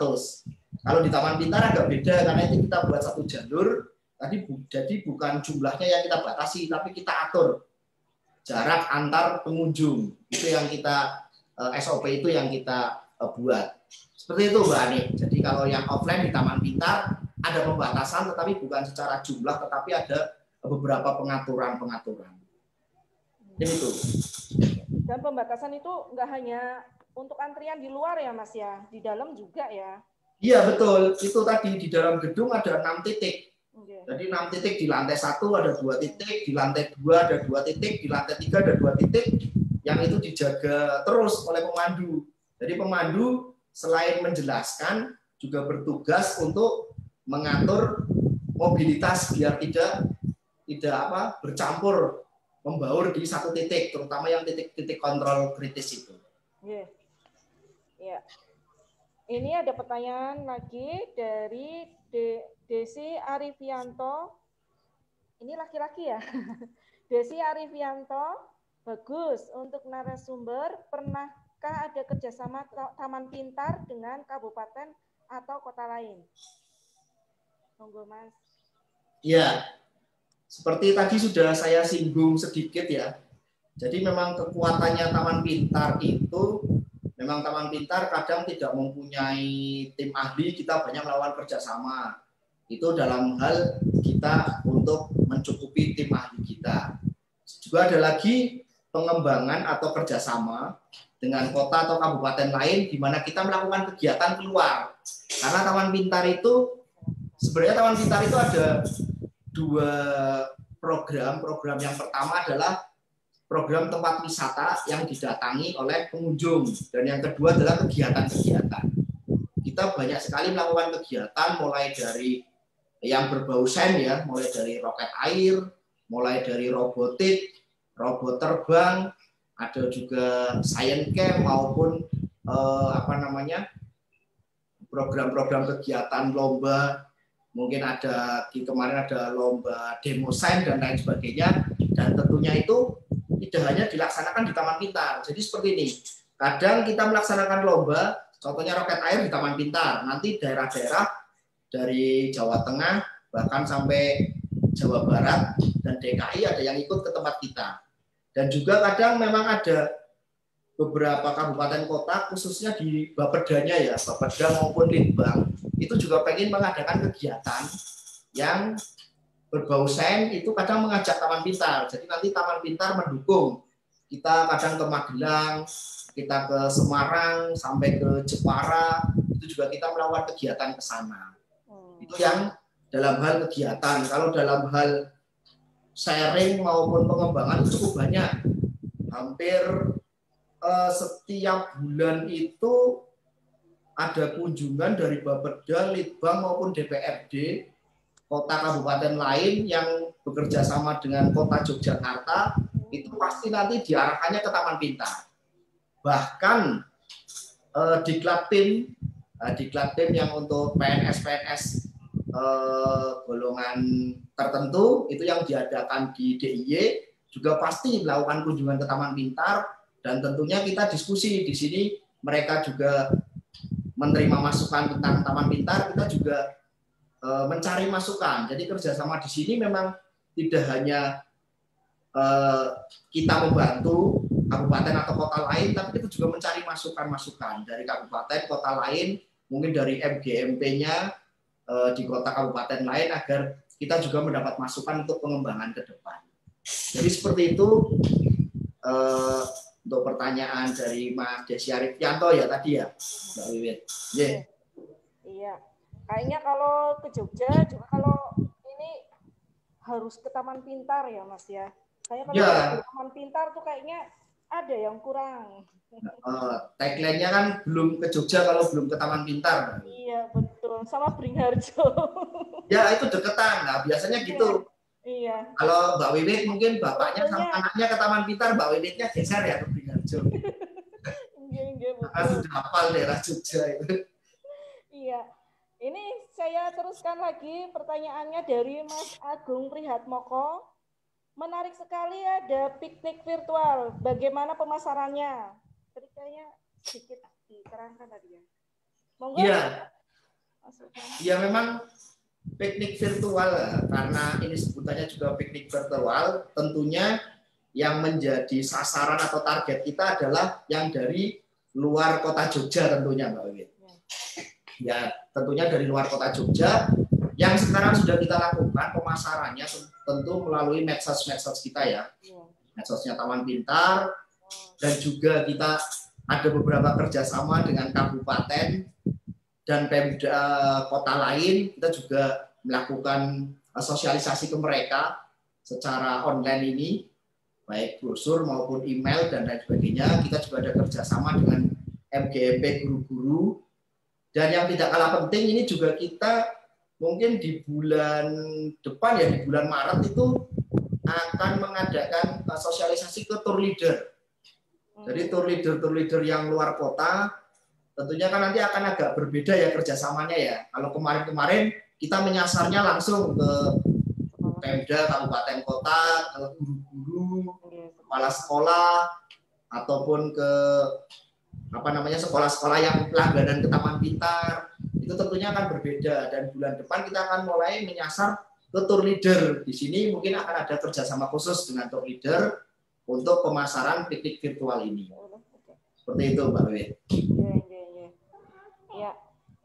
Kalau di Taman Pintar agak beda karena itu kita buat satu jalur. Jadi bukan jumlahnya yang kita batasi, tapi kita atur jarak antar pengunjung. Itu yang kita SOP itu yang kita buat. Seperti itu Mbak Ani. Jadi kalau yang offline di Taman Pintar ada pembatasan, tetapi bukan secara jumlah, tetapi ada beberapa pengaturan. Itu. Dan pembatasan itu nggak hanya untuk antrian di luar ya Mas ya, di dalam juga ya. Iya betul. Itu tadi di dalam gedung ada 6 titik. Jadi 6 titik, di lantai 1 ada 2 titik, di lantai 2 ada 2 titik, di lantai 3 ada 2 titik, yang itu dijaga terus oleh pemandu. Jadi pemandu selain menjelaskan juga bertugas untuk mengatur mobilitas biar tidak bercampur, membaur di satu titik, terutama yang titik-titik kontrol kritis itu. Ya. Ini ada pertanyaan lagi dari Desi Arifianto. Ini laki-laki ya. Desi Arifianto, Bagus. Untuk narasumber, pernahkah ada kerjasama Taman Pintar dengan kabupaten atau kota lain? Monggo, Mas. Ya, seperti tadi sudah saya singgung sedikit ya. Jadi memang kekuatannya Taman Pintar itu, memang Taman Pintar kadang tidak mempunyai tim ahli, kita banyak melakukan kerjasama. Itu dalam hal kita untuk mencukupi tim ahli kita. Juga ada lagi pengembangan atau kerjasama dengan kota atau kabupaten lain di mana kita melakukan kegiatan keluar. Karena Taman Pintar itu, sebenarnya Taman Pintar itu ada dua program. Program yang pertama adalah program tempat wisata yang didatangi oleh pengunjung. Dan yang kedua adalah kegiatan-kegiatan. Kita banyak sekali melakukan kegiatan mulai dari yang berbau sains ya, mulai dari roket air, mulai dari robotik, robot terbang, ada juga science camp maupun program-program kegiatan lomba, mungkin ada kemarin ada lomba demo sains dan lain sebagainya, dan tentunya itu tidak hanya dilaksanakan di Taman Pintar. Jadi seperti ini, kadang kita melaksanakan lomba, contohnya roket air di Taman Pintar, nanti daerah-daerah dari Jawa Tengah bahkan sampai Jawa Barat dan DKI ada yang ikut ke tempat kita. Dan juga kadang memang ada beberapa kabupaten kota, khususnya di Bapedanya ya, Bapeda maupun Litbang, itu juga pengen mengadakan kegiatan yang berbau sains, itu kadang mengajak Taman Pintar. Jadi nanti Taman Pintar mendukung. Kita kadang ke Magelang, kita ke Semarang, sampai ke Jepara, itu juga kita melakukan kegiatan ke sana. Itu yang dalam hal kegiatan. Kalau dalam hal sharing maupun pengembangan itu cukup banyak. Hampir setiap bulan itu ada kunjungan dari Bapeda, Litbang maupun DPRD, kota kabupaten lain yang bekerja sama dengan kota Yogyakarta, itu pasti nanti diarahkannya ke Taman Pintar. Bahkan diklat tim yang untuk PNS golongan tertentu itu yang diadakan di DIY juga pasti melakukan kunjungan ke Taman Pintar, dan tentunya kita diskusi di sini, mereka juga menerima masukan tentang Taman Pintar, kita juga mencari masukan. Jadi kerjasama di sini memang tidak hanya kita membantu kabupaten atau kota lain, tapi kita juga mencari masukan-masukan dari kabupaten kota lain, mungkin dari MGMP-nya di kota kabupaten lain, agar kita juga mendapat masukan untuk pengembangan ke depan. Jadi seperti itu untuk pertanyaan dari Mas Desi Arifianto ya tadi ya, Mbak Wiwit. Yeah. Iya, kayaknya kalau ke Jogja juga kalau ini harus ke Taman Pintar ya Mas ya. Kayaknya kalau ke Taman Pintar tuh kayaknya ada yang kurang. Tagline-nya kan belum ke Jogja kalau belum ke Taman Pintar. Iya betul, sama Beringharjo. Ya itu deketan, nah biasanya gitu. Iya. Kalau Mbak Wiwit mungkin bapaknya sama anaknya ke Taman Pintar, Mbak Wiwitnya geser ya ke Beringharjo. Iya betul. Karena sudah hafal daerah Jogja itu. Iya. Ini saya teruskan lagi pertanyaannya dari Mas Agung Prihatmoko. Menarik sekali ada piknik virtual. Bagaimana pemasarannya? Ceritanya sedikit diterangkan tadi ya. Monggo. Iya. Ya memang piknik virtual, karena ini sebutannya juga piknik virtual, tentunya yang menjadi sasaran atau target kita adalah yang dari luar kota Jogja tentunya Mbak Wiwit. Ya tentunya dari luar kota Jogja, yang sekarang sudah kita lakukan pemasarannya tentu melalui medsos kita ya, medsosnya Taman Pintar, dan juga kita ada beberapa kerjasama dengan kabupaten dan Pemda kota lain. Kita juga melakukan sosialisasi ke mereka secara online ini, baik brosur maupun email dan lain sebagainya. Kita juga ada kerjasama dengan MGMP guru-guru, dan yang tidak kalah penting ini juga kita mungkin di bulan depan ya, di bulan Maret itu akan mengadakan sosialisasi ke tour leader. Jadi tour leader yang luar kota tentunya kan nanti akan agak berbeda ya kerjasamanya ya. Kalau kemarin-kemarin kita menyasarnya langsung ke Pemda, kabupaten kota, ke guru-guru, kepala sekolah ataupun ke sekolah-sekolah yang langganan ke Taman Pintar, itu tentunya akan berbeda. Dan bulan depan kita akan mulai menyasar ke tour leader. Di sini mungkin akan ada kerjasama khusus dengan tour leader untuk pemasaran piknik virtual ini. Seperti itu, Mbak Wit. Ya,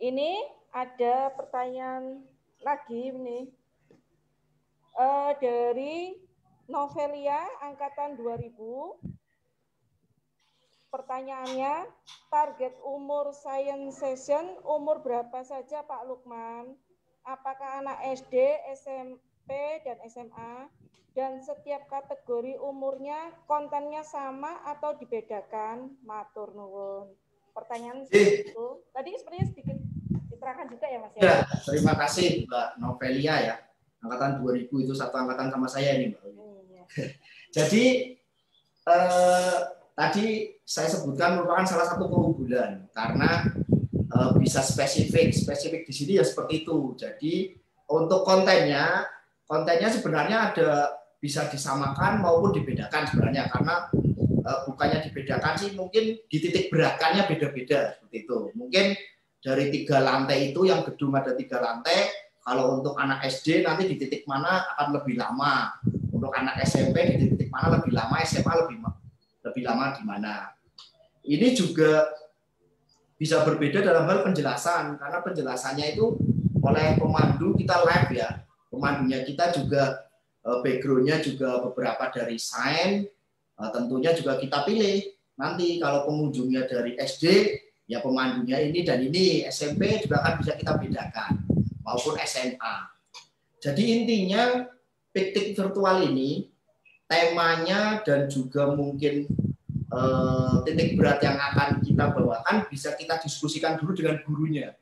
ini ada pertanyaan lagi nih dari Novelia angkatan 2000. Pertanyaannya, target umur science session umur berapa saja Pak Lukman? Apakah anak SD, SMP, dan SMA? Dan setiap kategori umurnya kontennya sama atau dibedakan? Matur nuwun. Pertanyaan seperti itu. Tadi sebenarnya sedikit diterangkan juga ya Mas ya? Ya, terima kasih Mbak Novelia ya. Angkatan 2000 itu satu angkatan sama saya ini Mbak. Iya. Jadi tadi saya sebutkan merupakan salah satu keunggulan karena bisa spesifik di sini ya seperti itu. Jadi untuk kontennya sebenarnya bisa disamakan maupun dibedakan sebenarnya karena bukannya dibedakan sih, mungkin di titik beratkannya beda-beda seperti itu. Mungkin dari 3 lantai itu yang gedung ada 3 lantai, kalau untuk anak SD nanti di titik mana akan lebih lama, untuk anak SMP di titik mana lebih lama, SMA lebih lama di mana. Ini juga bisa berbeda dalam hal penjelasan karena penjelasannya itu oleh pemandu kita live ya. Pemandunya kita juga background-nya juga beberapa dari sains. Tentunya juga kita pilih nanti kalau pengunjungnya dari SD ya pemandunya ini dan ini, SMP juga akan bisa kita bedakan maupun SMA. Jadi intinya piknik virtual ini temanya dan juga mungkin titik berat yang akan kita bawakan bisa kita diskusikan dulu dengan gurunya.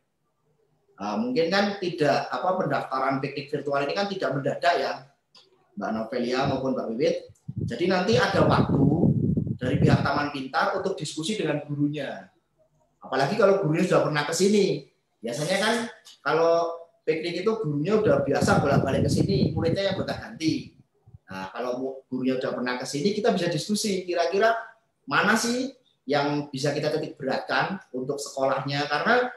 Mungkin kan tidak pendaftaran piknik virtual ini kan tidak mendadak ya Mbak Novelia maupun Mbak Wiwit. Jadi nanti ada waktu dari pihak Taman Pintar untuk diskusi dengan gurunya. Apalagi kalau gurunya sudah pernah ke sini. Biasanya kan kalau piknik itu gurunya udah biasa bolak-balik ke sini, muridnya yang gonta-ganti. Nah, kalau gurunya udah pernah ke sini, kita bisa diskusi kira-kira mana sih yang bisa kita titik beratkan untuk sekolahnya. Karena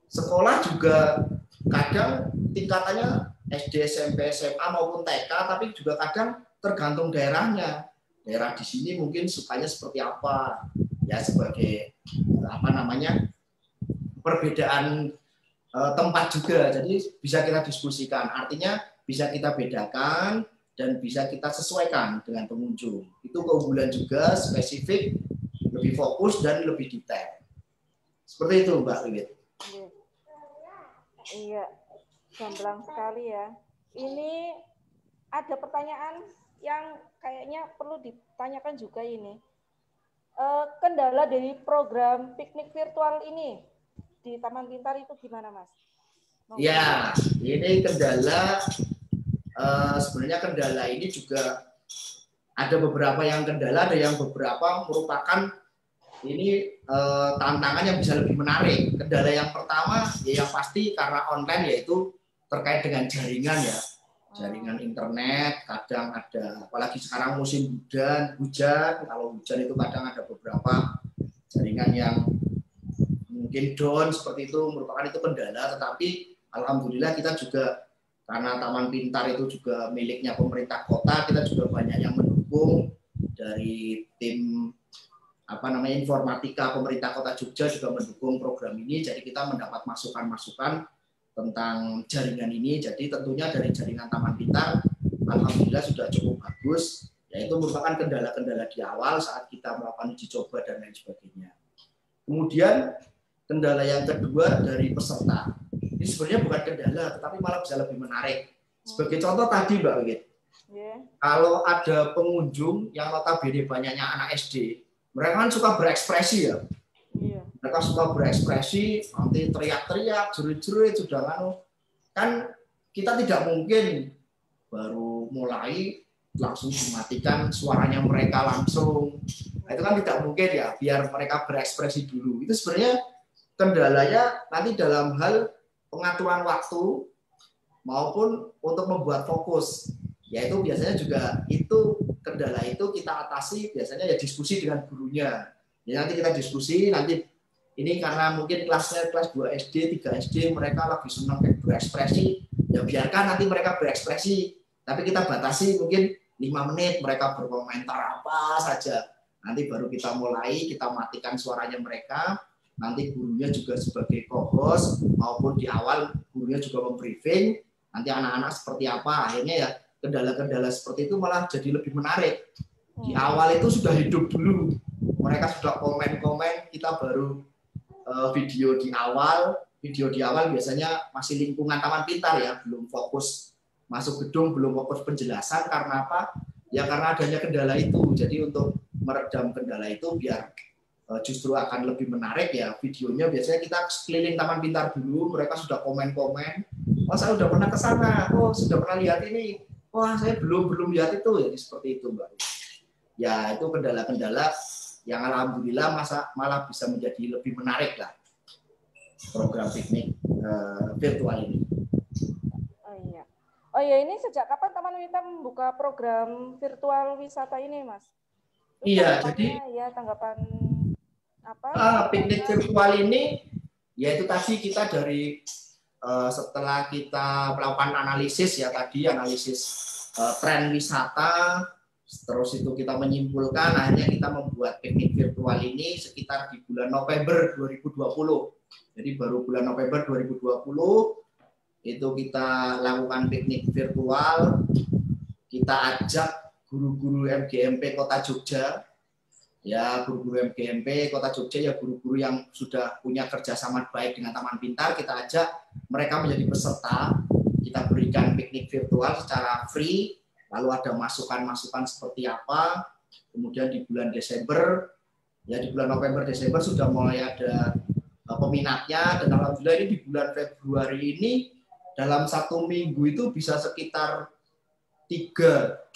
sekolah juga kadang tingkatannya SD, SMP, SMA maupun TK, tapi juga kadang tergantung daerahnya. Daerah di sini mungkin sukanya seperti apa, ya sebagai perbedaan tempat juga. Jadi bisa kita diskusikan. Artinya bisa kita bedakan dan bisa kita sesuaikan dengan pengunjung. Itu keunggulan juga, spesifik, lebih fokus dan lebih detail. Seperti itu Mbak Wiwit. Iya, gamblang sekali ya. Ini ada pertanyaan yang kayaknya perlu ditanyakan juga ini. Kendala dari program piknik virtual ini di Taman Pintar itu gimana, Mas? Ya, ini kendala. Sebenarnya kendala ini juga ada beberapa yang kendala, ada yang beberapa merupakan ini tantangan yang bisa lebih menarik. Kendala yang pertama, ya yang pasti karena online, yaitu terkait dengan jaringan ya. Jaringan internet kadang ada, apalagi sekarang musim hujan, kalau hujan itu kadang ada beberapa jaringan yang mungkin down seperti itu, merupakan itu kendala. Tetapi alhamdulillah kita juga karena Taman Pintar itu juga miliknya pemerintah kota, kita juga banyak yang mendukung dari tim informatika pemerintah Kota Jogja juga mendukung program ini. Jadi kita mendapat masukan-masukan tentang jaringan ini. Jadi tentunya dari jaringan Taman Pintar alhamdulillah sudah cukup bagus. Yaitu merupakan kendala-kendala di awal saat kita melakukan uji coba dan lain sebagainya. Kemudian kendala yang kedua dari peserta. Ini sebenarnya bukan kendala, tetapi malah bisa lebih menarik. Sebagai contoh tadi Mbak Wit, kalau ada pengunjung yang notabene banyaknya anak SD, mereka kan suka berekspresi ya. Mereka suka berekspresi, nanti teriak-teriak, jerit-jerit, sudah kan kita tidak mungkin baru mulai langsung dimatikan suaranya mereka langsung. Nah, itu kan tidak mungkin ya, biar mereka berekspresi dulu. Itu sebenarnya kendalanya nanti dalam hal pengaturan waktu maupun untuk membuat fokus. Yaitu biasanya juga itu kendala itu kita atasi biasanya ya diskusi dengan gurunya. Ya nanti kita diskusi, nanti ini karena mungkin kelasnya kelas 2 SD, 3 SD mereka lagi senang berekspresi, ya biarkan nanti mereka berekspresi. Tapi kita batasi mungkin 5 menit mereka berkomentar apa saja. Nanti baru kita mulai, kita matikan suaranya mereka. Nanti gurunya juga sebagai co-host maupun di awal gurunya juga membriefing. Nanti anak-anak seperti apa. Akhirnya ya kendala-kendala seperti itu malah jadi lebih menarik. Di awal itu sudah hidup dulu. Mereka sudah komen-komen, kita baru video di awal. Video di awal biasanya masih lingkungan Taman Pintar ya, belum fokus masuk gedung, belum fokus penjelasan. Karena apa? Ya karena adanya kendala itu. Jadi untuk meredam kendala itu biar justru akan lebih menarik ya videonya. Biasanya kita keliling Taman Pintar dulu, mereka sudah komen-komen. Oh saya sudah pernah ke sana, oh sudah pernah lihat ini, wah saya belum lihat itu, jadi seperti itu Mbak. Ya itu kendala-kendala yang alhamdulillah malah bisa menjadi lebih menarik lah program piknik virtual ini. Oh iya, ini sejak kapan Taman Wita membuka program virtual wisata ini, Mas? Iya, jadi ya tanggapan apa? Piknik virtual ini yaitu tadi kita dari setelah kita melakukan analisis ya tadi analisis tren wisata, terus itu kita menyimpulkan akhirnya kita membuat piknik virtual ini sekitar di bulan November 2020. Jadi baru bulan November 2020 itu kita lakukan piknik virtual, kita ajak guru-guru MGMP Kota Jogja. Ya, guru-guru MGMP Kota Jogja ya guru-guru yang sudah punya kerjasama baik dengan Taman Pintar, kita ajak mereka menjadi peserta, kita berikan piknik virtual secara free, lalu ada masukan-masukan seperti apa, kemudian di bulan Desember, ya di bulan November Desember sudah mulai ada peminatnya, dan alhamdulillah ini di bulan Februari ini dalam 1 minggu itu bisa sekitar 2-3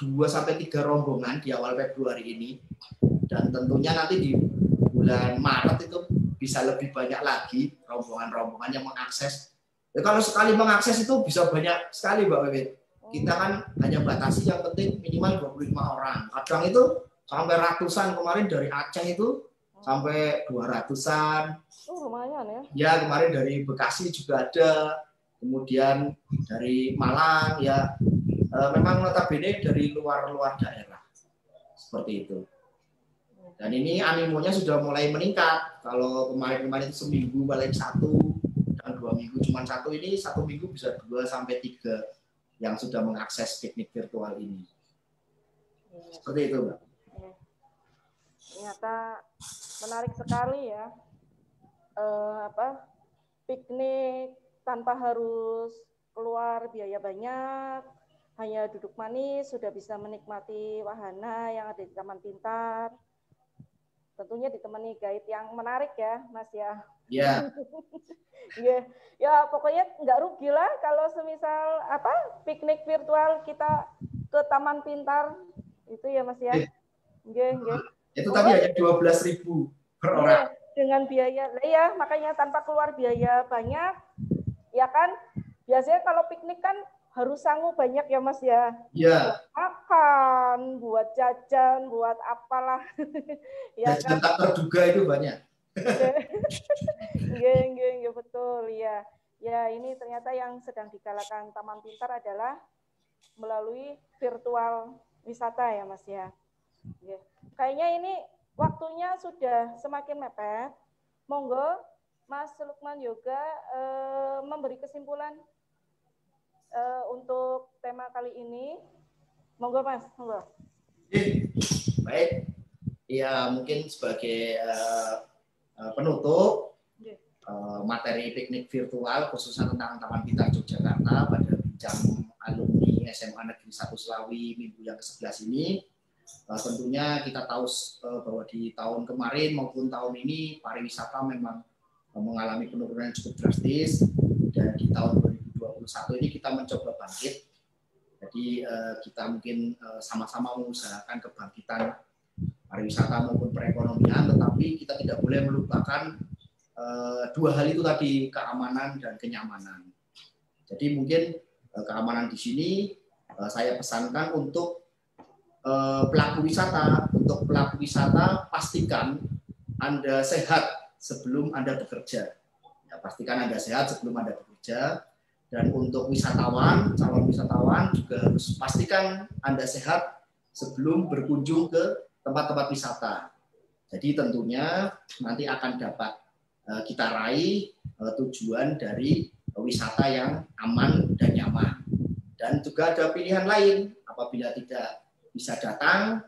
rombongan di awal Februari ini. Dan tentunya nanti di bulan Maret itu bisa lebih banyak lagi rombongan-rombongan yang mengakses. Ya, kalau sekali mengakses itu bisa banyak sekali Mbak Wewit. Kita kan hanya batasi yang penting minimal 25 orang. Kadang itu sampai ratusan, kemarin dari Aceh itu sampai 200-an. Lumayan ya. Ya, kemarin dari Bekasi juga ada. Kemudian dari Malang ya. Memang notabene dari luar daerah. Seperti itu. Dan ini animonya sudah mulai meningkat. Kalau kemarin-kemarin seminggu paling 1 dan 2 minggu cuma 1, ini 1 minggu bisa 2-3 yang sudah mengakses piknik virtual ini. Seperti itu, Mbak. Ternyata menarik sekali ya. Piknik tanpa harus keluar biaya banyak, hanya duduk manis sudah bisa menikmati wahana yang ada di Taman Pintar. Tentunya ditemani guide yang menarik ya, Mas ya. Iya. Ya, pokoknya nggak rugi lah kalau semisal piknik virtual kita ke Taman Pintar itu ya, Mas ya. Itu tadi hanya 12.000 per orang. Dengan biaya, ya makanya tanpa keluar biaya banyak, ya kan. Biasanya kalau piknik kan harus sanggup banyak ya Mas ya. Iya. Buat makan, buat jajan, buat apalah. Ya kan? Tak terduga itu banyak. Iya, betul ya. Ya ini ternyata yang sedang digalakan Taman Pintar adalah melalui virtual wisata ya Mas ya. Ya. Kayaknya ini waktunya sudah semakin mepet. Monggo Mas Lukman Yoga memberi kesimpulan untuk tema kali ini. Monggo Mas, monggo. Baik. Ya, mungkin sebagai penutup materi piknik virtual khususnya tentang Taman Pintar Yogyakarta pada bincang alumni SMA Negeri 1 Selawi minggu yang ke-11 ini, tentunya kita tahu bahwa di tahun kemarin maupun tahun ini pariwisata memang mengalami penurunan yang cukup drastis, dan di tahun 2021 ini kita mencoba bangkit. Jadi kita mungkin sama-sama mengusahakan kebangkitan pariwisata maupun perekonomian, tetapi kita tidak boleh melupakan 2 hal itu tadi, keamanan dan kenyamanan. Jadi mungkin keamanan di sini saya pesankan untuk pelaku wisata, untuk pelaku wisata pastikan Anda sehat sebelum Anda bekerja. Ya, pastikan Anda sehat sebelum Anda bekerja. Dan untuk wisatawan, calon wisatawan juga harus pastikan Anda sehat sebelum berkunjung ke tempat-tempat wisata. Jadi tentunya nanti akan dapat kita raih tujuan dari wisata yang aman dan nyaman. Dan juga ada pilihan lain apabila tidak bisa datang,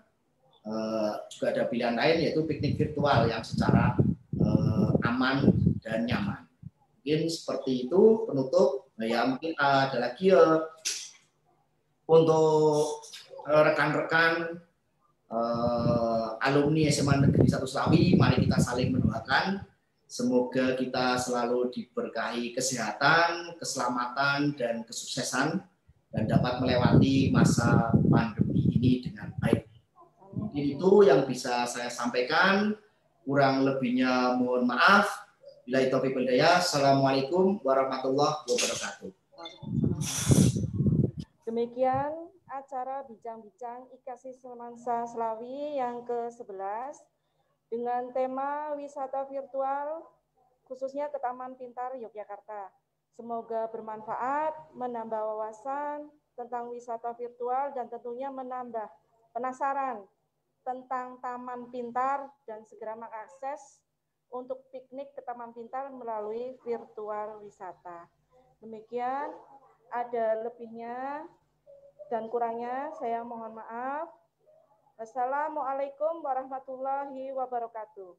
juga ada pilihan lain yaitu piknik virtual yang secara aman dan nyaman. Mungkin seperti itu penutup. Ya mungkin ada lagi untuk rekan-rekan alumni SMA Negeri 1 Slawi, mari kita saling mendoakan. Semoga kita selalu diberkahi kesehatan, keselamatan, dan kesuksesan, dan dapat melewati masa pandemi ini dengan baik. Mungkin itu yang bisa saya sampaikan. Kurang lebihnya mohon maaf. Bila itu Assalamualaikum warahmatullahi wabarakatuh. Demikian acara bincang-bincang IKASI Semansa Slawi yang ke-11 dengan tema wisata virtual khususnya ke Taman Pintar Yogyakarta. Semoga bermanfaat, menambah wawasan tentang wisata virtual dan tentunya menambah penasaran tentang Taman Pintar dan segera mengakses untuk piknik ke Taman Pintar melalui virtual wisata. Demikian, ada lebihnya dan kurangnya saya mohon maaf. Wassalamualaikum warahmatullahi wabarakatuh.